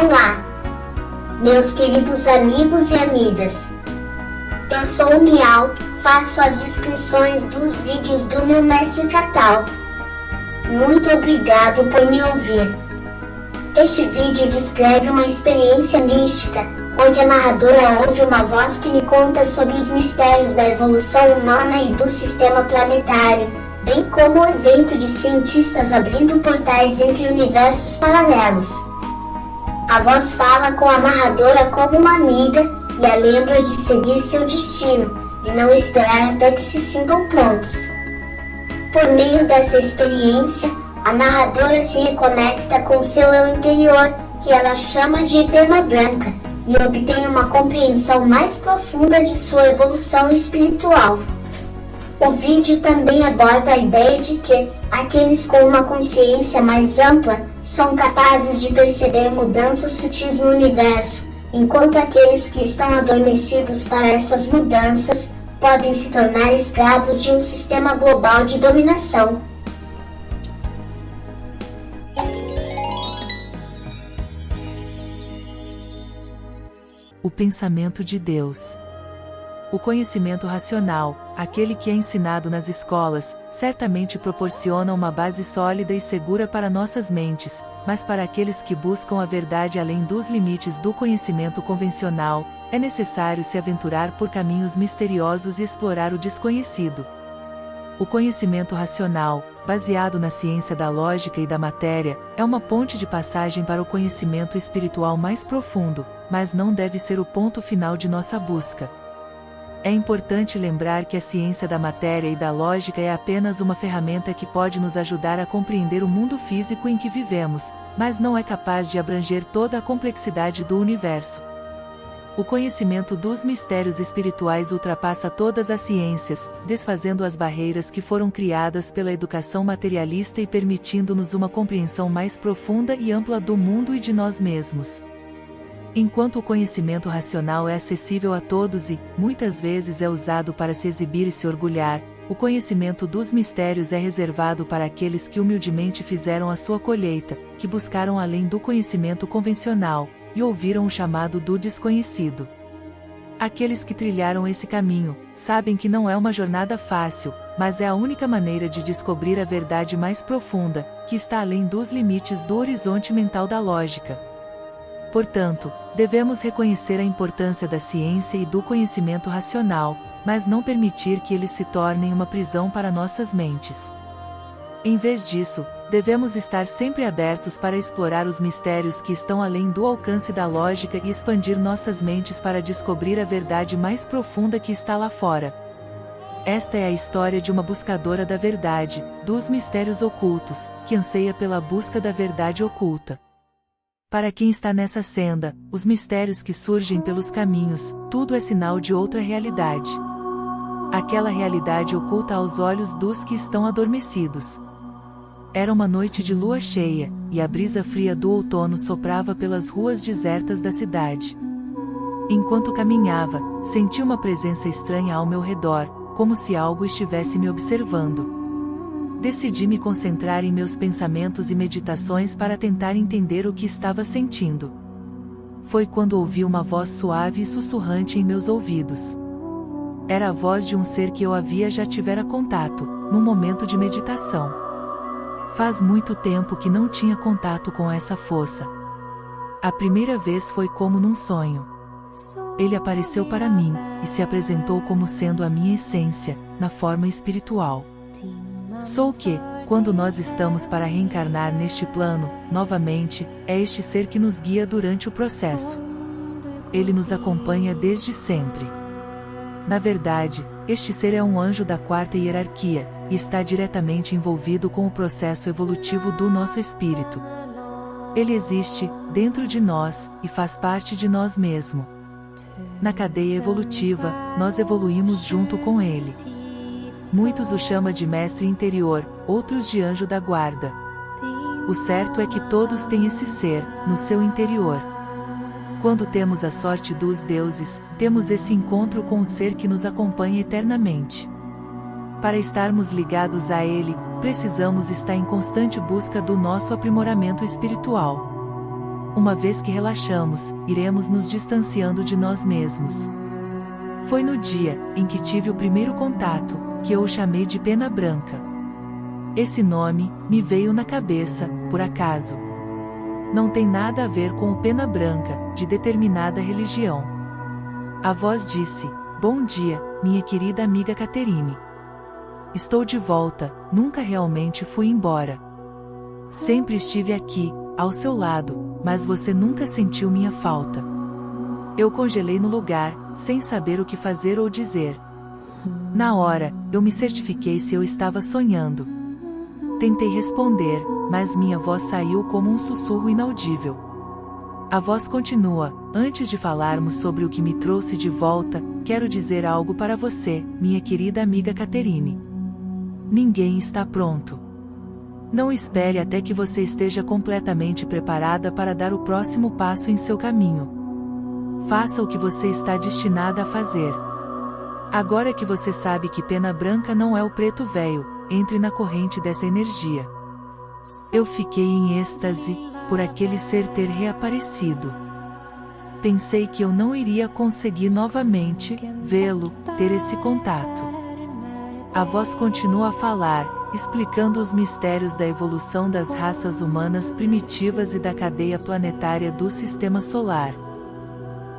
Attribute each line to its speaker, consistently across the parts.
Speaker 1: Olá, meus queridos amigos e amigas. Eu sou o Miau, faço as descrições dos vídeos do meu mestre Catal. Muito obrigado por me ouvir. Este vídeo descreve uma experiência mística, onde a narradora ouve uma voz que lhe conta sobre os mistérios da evolução humana e do sistema planetário, bem como o evento de cientistas abrindo portais entre universos paralelos. A voz fala com a narradora como uma amiga e a lembra de seguir seu destino e não esperar até que se sintam prontos. Por meio dessa experiência, a narradora se reconecta com seu eu interior, que ela chama de pena branca, e obtém uma compreensão mais profunda de sua evolução espiritual. O vídeo também aborda a ideia de que aqueles com uma consciência mais ampla são capazes de perceber mudanças sutis no universo, enquanto aqueles que estão adormecidos para essas mudanças podem se tornar escravos de um sistema global de dominação.
Speaker 2: O pensamento de Deus. O conhecimento racional, aquele que é ensinado nas escolas, certamente proporciona uma base sólida e segura para nossas mentes, mas para aqueles que buscam a verdade além dos limites do conhecimento convencional, é necessário se aventurar por caminhos misteriosos e explorar o desconhecido. O conhecimento racional, baseado na ciência da lógica e da matéria, é uma ponte de passagem para o conhecimento espiritual mais profundo, mas não deve ser o ponto final de nossa busca. É importante lembrar que a ciência da matéria e da lógica é apenas uma ferramenta que pode nos ajudar a compreender o mundo físico em que vivemos, mas não é capaz de abranger toda a complexidade do universo. O conhecimento dos mistérios espirituais ultrapassa todas as ciências, desfazendo as barreiras que foram criadas pela educação materialista e permitindo-nos uma compreensão mais profunda e ampla do mundo e de nós mesmos. Enquanto o conhecimento racional é acessível a todos e, muitas vezes é usado para se exibir e se orgulhar, o conhecimento dos mistérios é reservado para aqueles que humildemente fizeram a sua colheita, que buscaram além do conhecimento convencional, e ouviram o chamado do desconhecido. Aqueles que trilharam esse caminho, sabem que não é uma jornada fácil, mas é a única maneira de descobrir a verdade mais profunda, que está além dos limites do horizonte mental da lógica. Portanto, devemos reconhecer a importância da ciência e do conhecimento racional, mas não permitir que eles se tornem uma prisão para nossas mentes. Em vez disso, devemos estar sempre abertos para explorar os mistérios que estão além do alcance da lógica e expandir nossas mentes para descobrir a verdade mais profunda que está lá fora. Esta é a história de uma buscadora da verdade, dos mistérios ocultos, que anseia pela busca da verdade oculta. Para quem está nessa senda, os mistérios que surgem pelos caminhos, tudo é sinal de outra realidade. Aquela realidade oculta aos olhos dos que estão adormecidos. Era uma noite de lua cheia, e a brisa fria do outono soprava pelas ruas desertas da cidade. Enquanto caminhava, senti uma presença estranha ao meu redor, como se algo estivesse me observando. Decidi me concentrar em meus pensamentos e meditações para tentar entender o que estava sentindo. Foi quando ouvi uma voz suave e sussurrante em meus ouvidos. Era a voz de um ser que eu havia já tivera contato, num momento de meditação. Faz muito tempo que não tinha contato com essa força. A primeira vez foi como num sonho. Ele apareceu para mim, e se apresentou como sendo a minha essência, na forma espiritual. Sou que, quando nós estamos para reencarnar neste plano, novamente, é este ser que nos guia durante o processo. Ele nos acompanha desde sempre. Na verdade, este ser é um anjo da quarta hierarquia, e está diretamente envolvido com o processo evolutivo do nosso espírito. Ele existe, dentro de nós, e faz parte de nós mesmos. Na cadeia evolutiva, nós evoluímos junto com ele. Muitos o chamam de mestre interior, outros de anjo da guarda. O certo é que todos têm esse ser, no seu interior. Quando temos a sorte dos deuses, temos esse encontro com o ser que nos acompanha eternamente. Para estarmos ligados a ele, precisamos estar em constante busca do nosso aprimoramento espiritual. uma vez que relaxamos, iremos nos distanciando de nós mesmos. Foi no dia em que tive o primeiro contato que eu o chamei de Pena Branca. Esse nome me veio na cabeça, por acaso. Não tem nada a ver com o Pena Branca, de determinada religião. A voz disse: "Bom dia, minha querida amiga Caterine. Estou de volta, nunca realmente fui embora. Sempre estive aqui, ao seu lado, mas você nunca sentiu minha falta." Eu congelei no lugar, sem saber o que fazer ou dizer. Na hora, eu me certifiquei se eu estava sonhando. Tentei responder, mas minha voz saiu como um sussurro inaudível. A voz continua: "Antes de falarmos sobre o que me trouxe de volta, quero dizer algo para você, minha querida amiga Caterine. Ninguém está pronto. Não espere até que você esteja completamente preparada para dar o próximo passo em seu caminho. Faça o que você está destinada a fazer. Agora que você sabe que Pena Branca não é o preto velho, entre na corrente dessa energia." Eu fiquei em êxtase, por aquele ser ter reaparecido. Pensei que eu não iria conseguir novamente vê-lo, ter esse contato. A voz continua a falar, explicando os mistérios da evolução das raças humanas primitivas e da cadeia planetária do Sistema Solar.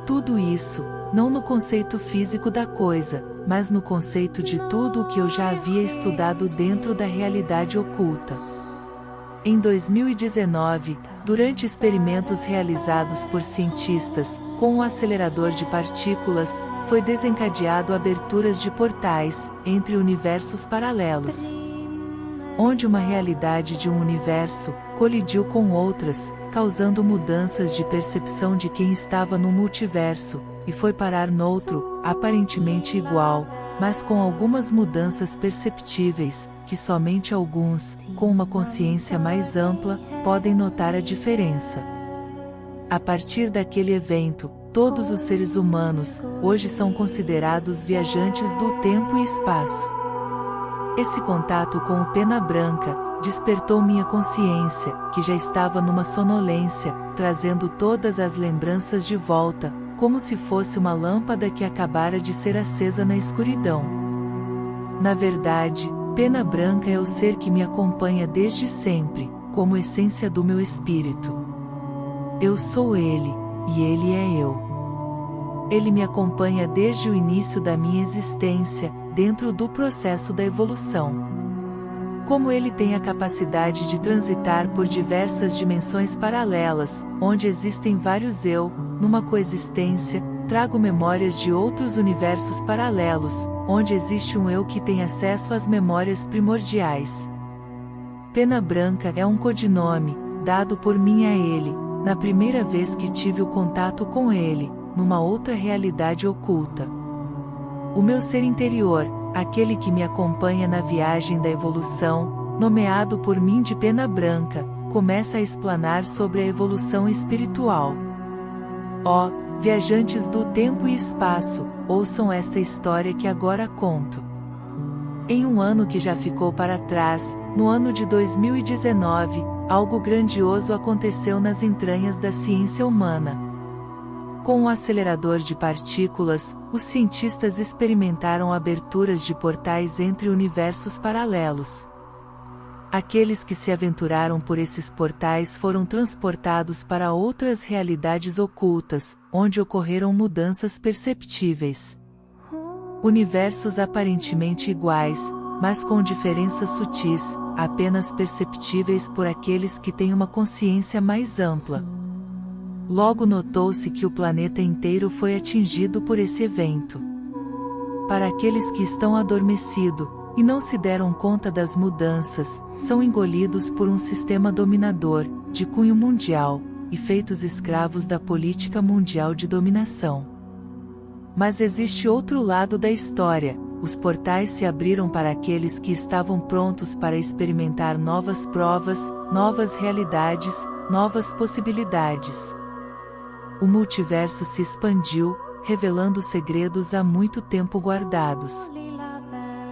Speaker 2: Tudo isso, não no conceito físico da coisa, mas no conceito de tudo o que eu já havia estudado dentro da realidade oculta. Em 2019, durante experimentos realizados por cientistas, com um acelerador de partículas, foi desencadeado aberturas de portais, entre universos paralelos. Onde uma realidade de um universo, colidiu com outras, causando mudanças de percepção de quem estava no multiverso, e foi parar noutro, aparentemente igual, mas com algumas mudanças perceptíveis, que somente alguns, com uma consciência mais ampla, podem notar a diferença. A partir daquele evento, todos os seres humanos, hoje são considerados viajantes do tempo e espaço. Esse contato com o Pena Branca despertou minha consciência, que já estava numa sonolência, trazendo todas as lembranças de volta, como se fosse uma lâmpada que acabara de ser acesa na escuridão. Na verdade, Pena Branca é o ser que me acompanha desde sempre, como essência do meu espírito. Eu sou ele, e ele é eu. Ele me acompanha desde o início da minha existência, dentro do processo da evolução. Como ele tem a capacidade de transitar por diversas dimensões paralelas, onde existem vários eu, numa coexistência, trago memórias de outros universos paralelos, onde existe um eu que tem acesso às memórias primordiais. Pena Branca é um codinome, dado por mim a ele, na primeira vez que tive o contato com ele, numa outra realidade oculta. O meu ser interior, aquele que me acompanha na viagem da evolução, nomeado por mim de Pena Branca, começa a explanar sobre a evolução espiritual. Ó, viajantes do tempo e espaço, ouçam esta história que agora conto. Em um ano que já ficou para trás, no ano de 2019, algo grandioso aconteceu nas entranhas da ciência humana. Com um acelerador de partículas, os cientistas experimentaram aberturas de portais entre universos paralelos. Aqueles que se aventuraram por esses portais foram transportados para outras realidades ocultas, onde ocorreram mudanças perceptíveis. Universos aparentemente iguais, mas com diferenças sutis, apenas perceptíveis por aqueles que têm uma consciência mais ampla. Logo notou-se que o planeta inteiro foi atingido por esse evento. Para aqueles que estão adormecidos, e não se deram conta das mudanças, são engolidos por um sistema dominador, de cunho mundial, e feitos escravos da política mundial de dominação. Mas existe outro lado da história: os portais se abriram para aqueles que estavam prontos para experimentar novas provas, novas realidades, novas possibilidades. O multiverso se expandiu, revelando segredos há muito tempo guardados.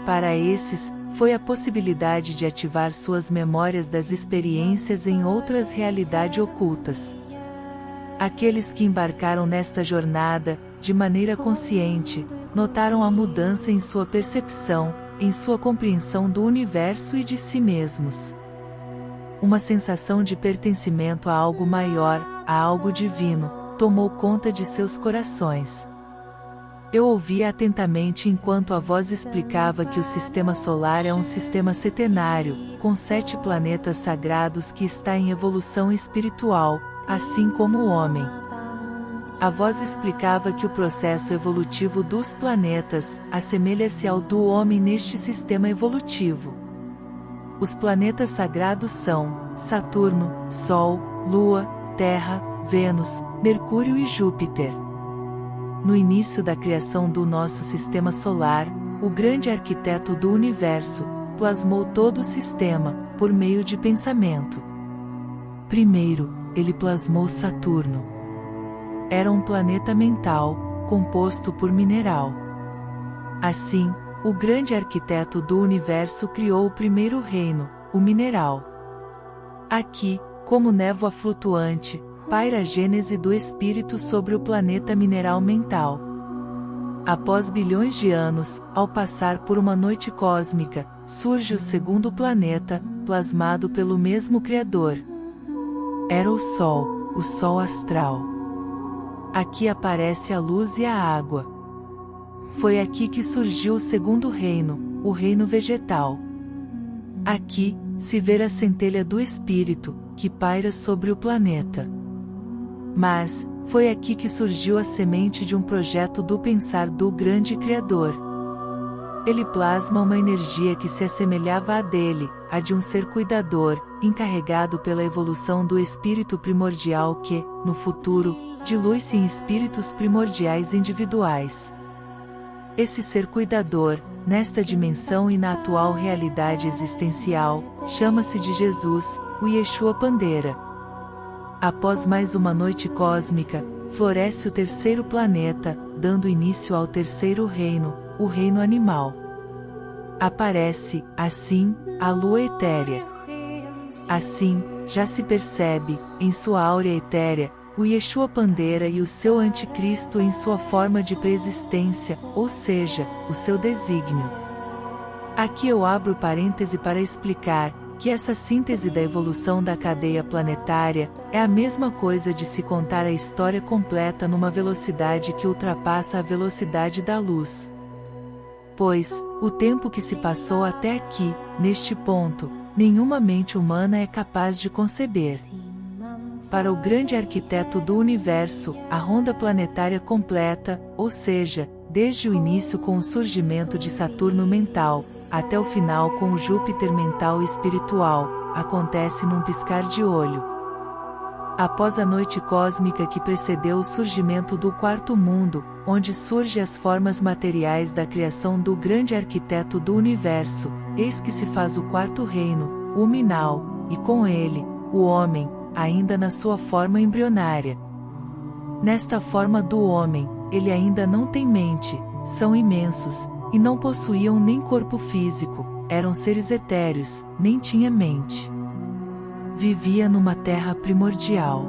Speaker 2: Para esses, foi a possibilidade de ativar suas memórias das experiências em outras realidades ocultas. Aqueles que embarcaram nesta jornada, de maneira consciente, notaram a mudança em sua percepção, em sua compreensão do universo e de si mesmos. Uma sensação de pertencimento a algo maior, a algo divino, tomou conta de seus corações. Eu ouvia atentamente enquanto a voz explicava que o sistema solar é um sistema setenário, com 7 planetas sagrados que está em evolução espiritual, assim como o homem. A voz explicava que o processo evolutivo dos planetas assemelha-se ao do homem neste sistema evolutivo. Os planetas sagrados são Saturno, Sol, Lua, Terra, Vênus, Mercúrio e Júpiter. No início da criação do nosso sistema solar, o grande arquiteto do universo plasmou todo o sistema, por meio de pensamento. Primeiro, ele plasmou Saturno. Era um planeta mental, composto por mineral. Assim, o grande arquiteto do universo criou o primeiro reino, o mineral. Aqui, como névoa flutuante, paira a gênese do espírito sobre o planeta mineral mental. Após bilhões de anos, ao passar por uma noite cósmica, surge o segundo planeta, plasmado pelo mesmo Criador. Era o Sol astral. Aqui aparece a luz e a água. Foi aqui que surgiu o segundo reino, o reino vegetal. Aqui, se vê a centelha do espírito, que paira sobre o planeta. Mas, foi aqui que surgiu a semente de um projeto do pensar do grande Criador. Ele plasma uma energia que se assemelhava à dele, a de um ser cuidador, encarregado pela evolução do espírito primordial que, no futuro, dilui-se em espíritos primordiais individuais. Esse ser cuidador, nesta dimensão e na atual realidade existencial, chama-se de Jesus, o Yeshua Pandera. Após mais uma noite cósmica, floresce o terceiro planeta, dando início ao terceiro reino, o reino animal. Aparece, assim, a lua etérea. Assim, já se percebe, em sua áurea etérea, o Yeshua Pandera e o seu anticristo em sua forma de preexistência, ou seja, o seu desígnio. Aqui eu abro parêntese para explicar que essa síntese da evolução da cadeia planetária é a mesma coisa de se contar a história completa numa velocidade que ultrapassa a velocidade da luz. Pois, o tempo que se passou até aqui, neste ponto, nenhuma mente humana é capaz de conceber. Para o grande arquiteto do universo, a ronda planetária completa, ou seja, desde o início com o surgimento de Saturno mental, até o final com o Júpiter mental e espiritual, acontece num piscar de olho. Após a noite cósmica que precedeu o surgimento do quarto mundo, onde surgem as formas materiais da criação do grande arquiteto do universo, eis que se faz o quarto reino, o Minal, e com ele, o homem, ainda na sua forma embrionária. Nesta forma do homem, ele ainda não tem mente, são imensos, e não possuíam nem corpo físico, eram seres etéreos, nem tinha mente. Vivia numa terra primordial.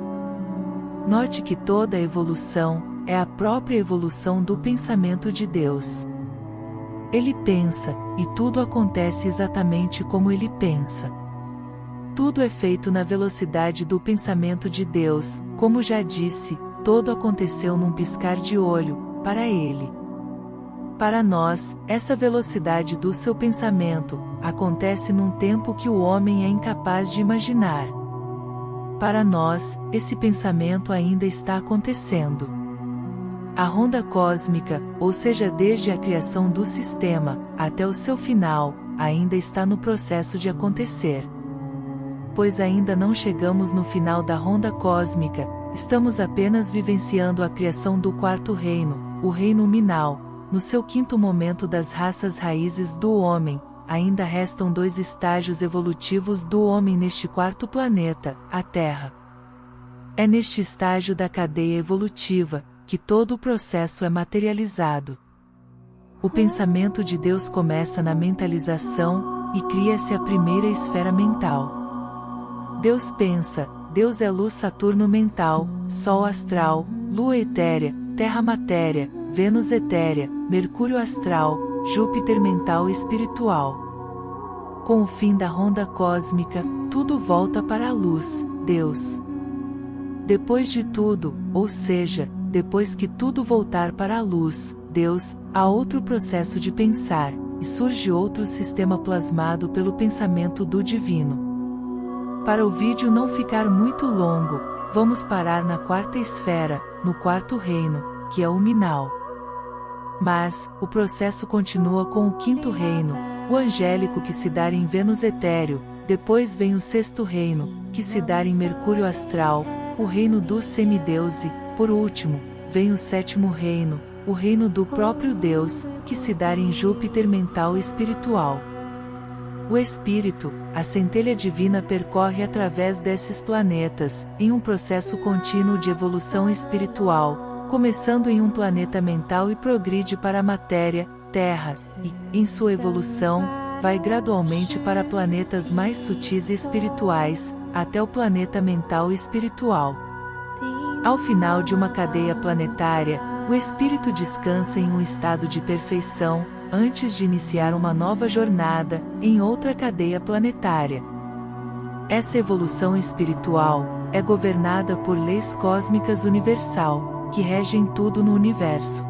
Speaker 2: Note que toda a evolução é a própria evolução do pensamento de Deus. Ele pensa, e tudo acontece exatamente como ele pensa. Tudo é feito na velocidade do pensamento de Deus, como já disse, tudo aconteceu num piscar de olho, para ele. Para nós, essa velocidade do seu pensamento acontece num tempo que o homem é incapaz de imaginar. Para nós, esse pensamento ainda está acontecendo. A ronda cósmica, ou seja, desde a criação do sistema até o seu final, ainda está no processo de acontecer. Pois ainda não chegamos no final da ronda cósmica, estamos apenas vivenciando a criação do quarto reino, o reino Minal. No seu quinto momento das raças raízes do homem, ainda restam 2 estágios evolutivos do homem neste quarto planeta, a Terra. É neste estágio da cadeia evolutiva que todo o processo é materializado. O pensamento de Deus começa na mentalização, e cria-se a primeira esfera mental. Deus pensa, Deus é luz, Saturno mental, Sol astral, Lua etérea, Terra matéria, Vênus etérea, Mercúrio astral, Júpiter mental e espiritual. Com o fim da ronda cósmica, tudo volta para a luz, Deus. Depois de tudo, ou seja, depois que tudo voltar para a luz, Deus, há outro processo de pensar, e surge outro sistema plasmado pelo pensamento do divino. Para o vídeo não ficar muito longo, vamos parar na quarta esfera, no quarto reino, que é o Minal. Mas, o processo continua com o quinto reino, o angélico, que se dá em Vênus etéreo, depois vem o sexto reino, que se dá em Mercúrio astral, o reino do semideus e, por último, vem o sétimo reino, o reino do próprio Deus, que se dá em Júpiter mental e espiritual. O espírito, a centelha divina, percorre através desses planetas, em um processo contínuo de evolução espiritual, começando em um planeta mental e progride para a matéria, Terra, e, em sua evolução, vai gradualmente para planetas mais sutis e espirituais, até o planeta mental e espiritual. Ao final de uma cadeia planetária, o espírito descansa em um estado de perfeição, antes de iniciar uma nova jornada, em outra cadeia planetária. Essa evolução espiritual é governada por leis cósmicas universal, que regem tudo no universo.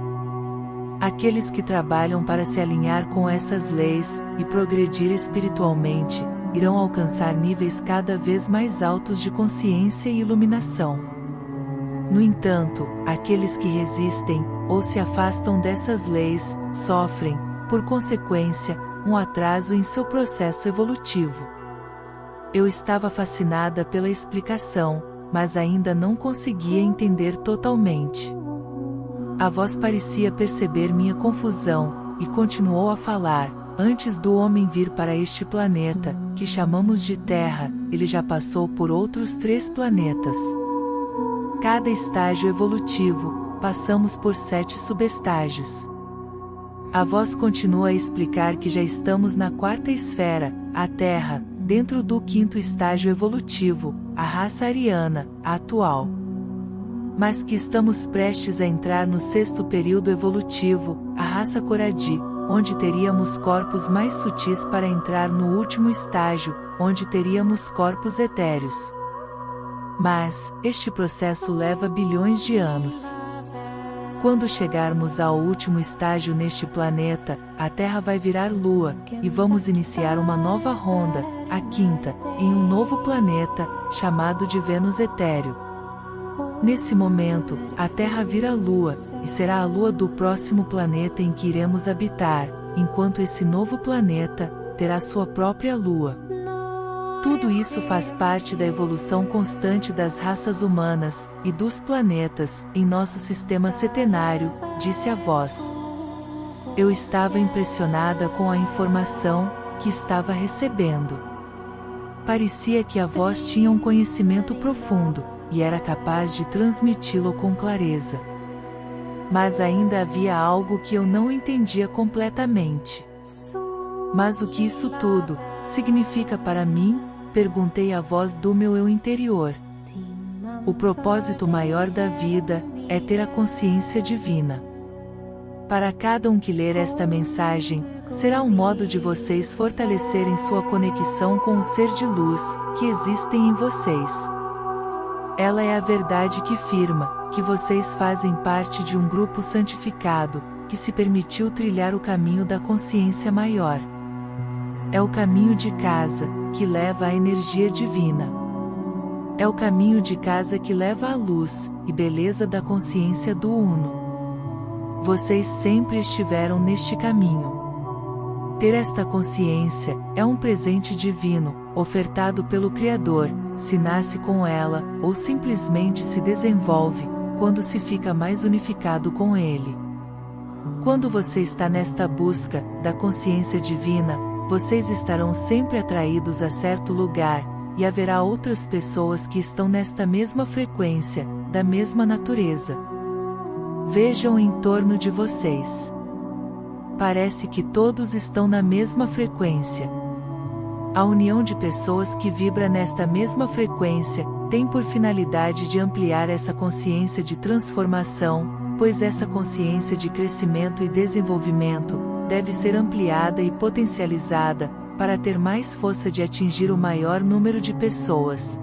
Speaker 2: Aqueles que trabalham para se alinhar com essas leis, e progredir espiritualmente, irão alcançar níveis cada vez mais altos de consciência e iluminação. No entanto, aqueles que resistem, ou se afastam dessas leis, sofrem, por consequência, um atraso em seu processo evolutivo. Eu estava fascinada pela explicação, mas ainda não conseguia entender totalmente. A voz parecia perceber minha confusão, e continuou a falar: antes do homem vir para este planeta, que chamamos de Terra, ele já passou por outros 3 planetas. Cada estágio evolutivo, passamos por 7 subestágios. A voz continua a explicar que já estamos na quarta esfera, a Terra, dentro do quinto estágio evolutivo, a raça ariana, a atual. Mas que estamos prestes a entrar no sexto período evolutivo, a raça Coradi, onde teríamos corpos mais sutis para entrar no último estágio, onde teríamos corpos etéreos. Mas, este processo leva bilhões de anos. Quando chegarmos ao último estágio neste planeta, a Terra vai virar Lua, e vamos iniciar uma nova ronda, a quinta, em um novo planeta, chamado de Vênus etéreo. Nesse momento, a Terra vira Lua, e será a Lua do próximo planeta em que iremos habitar, enquanto esse novo planeta terá sua própria Lua. Tudo isso faz parte da evolução constante das raças humanas, e dos planetas, em nosso sistema setenário, disse a voz. Eu estava impressionada com a informação que estava recebendo. Parecia que a voz tinha um conhecimento profundo, e era capaz de transmiti-lo com clareza. Mas ainda havia algo que eu não entendia completamente. Mas o que isso tudo significa para mim? Perguntei à voz do meu eu interior. O propósito maior da vida é ter a consciência divina. Para cada um que ler esta mensagem, será um modo de vocês fortalecerem sua conexão com o ser de luz que existem em vocês. Ela é a verdade que firma que vocês fazem parte de um grupo santificado, que se permitiu trilhar o caminho da consciência maior. É o caminho de casa, que leva à energia divina. É o caminho de casa que leva à luz e beleza da consciência do Uno. Vocês sempre estiveram neste caminho. Ter esta consciência é um presente divino, ofertado pelo Criador, se nasce com ela, ou simplesmente se desenvolve, quando se fica mais unificado com Ele. Quando você está nesta busca da consciência divina, vocês estarão sempre atraídos a certo lugar, e haverá outras pessoas que estão nesta mesma frequência, da mesma natureza. Vejam em torno de vocês. Parece que todos estão na mesma frequência. A união de pessoas que vibra nesta mesma frequência tem por finalidade de ampliar essa consciência de transformação, pois essa consciência de crescimento e desenvolvimento deve ser ampliada e potencializada para ter mais força de atingir o maior número de pessoas.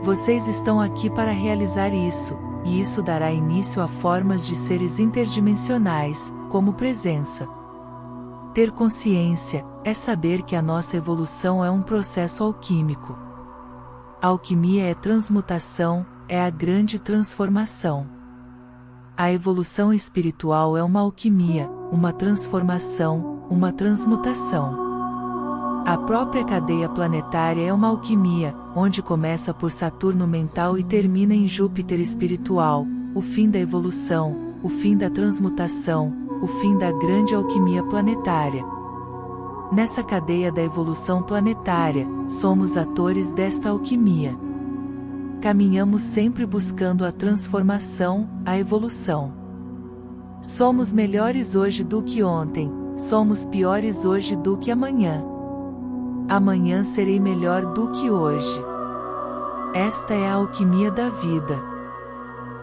Speaker 2: Vocês estão aqui para realizar isso, e isso dará início a formas de seres interdimensionais, como presença. Ter consciência é saber que a nossa evolução é um processo alquímico. A alquimia é transmutação, é a grande transformação. A evolução espiritual é uma alquimia, uma transformação, uma transmutação. A própria cadeia planetária é uma alquimia, onde começa por Saturno mental e termina em Júpiter espiritual, o fim da evolução, o fim da transmutação, o fim da grande alquimia planetária. Nessa cadeia da evolução planetária, somos atores desta alquimia. Caminhamos sempre buscando a transformação, a evolução. Somos melhores hoje do que ontem, somos piores hoje do que amanhã. Amanhã serei melhor do que hoje. Esta é a alquimia da vida.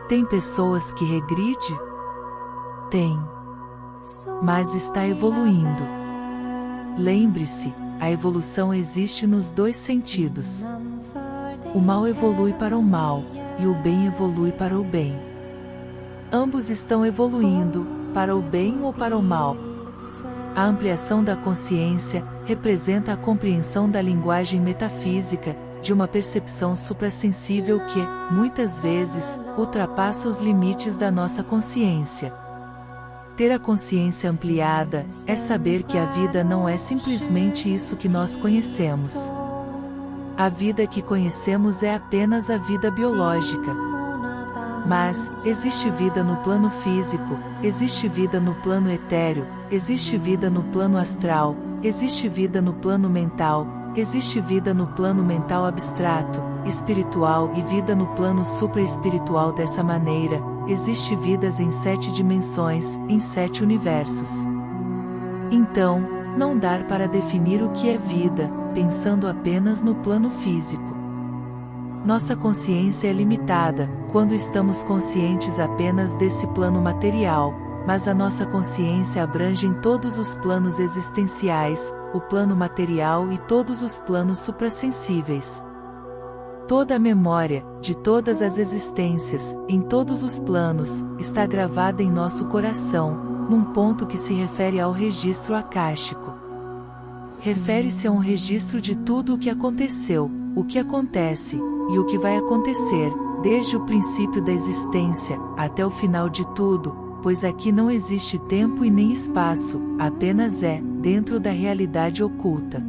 Speaker 2: Tem pessoas que regridem? Tem. Mas está evoluindo. Lembre-se, a evolução existe nos dois sentidos. O mal evolui para o mal, e o bem evolui para o bem. Ambos estão evoluindo, para o bem ou para o mal. A ampliação da consciência representa a compreensão da linguagem metafísica, de uma percepção suprassensível que, muitas vezes, ultrapassa os limites da nossa consciência. Ter a consciência ampliada é saber que a vida não é simplesmente isso que nós conhecemos. A vida que conhecemos é apenas a vida biológica. Mas, existe vida no plano físico, existe vida no plano etéreo, existe vida no plano astral, existe vida no plano mental, existe vida no plano mental abstrato, espiritual e vida no plano supraespiritual. Dessa maneira, existe vidas em 7 dimensões, em 7 universos. Então, não dá para definir o que é vida, pensando apenas no plano físico. Nossa consciência é limitada, quando estamos conscientes apenas desse plano material, mas a nossa consciência abrange em todos os planos existenciais, o plano material e todos os planos suprassensíveis. Toda a memória, de todas as existências, em todos os planos, está gravada em nosso coração, num ponto que se refere ao registro acástico. Refere-se a um registro de tudo o que aconteceu, o que acontece, e o que vai acontecer, desde o princípio da existência, até o final de tudo, pois aqui não existe tempo e nem espaço, apenas dentro da realidade oculta.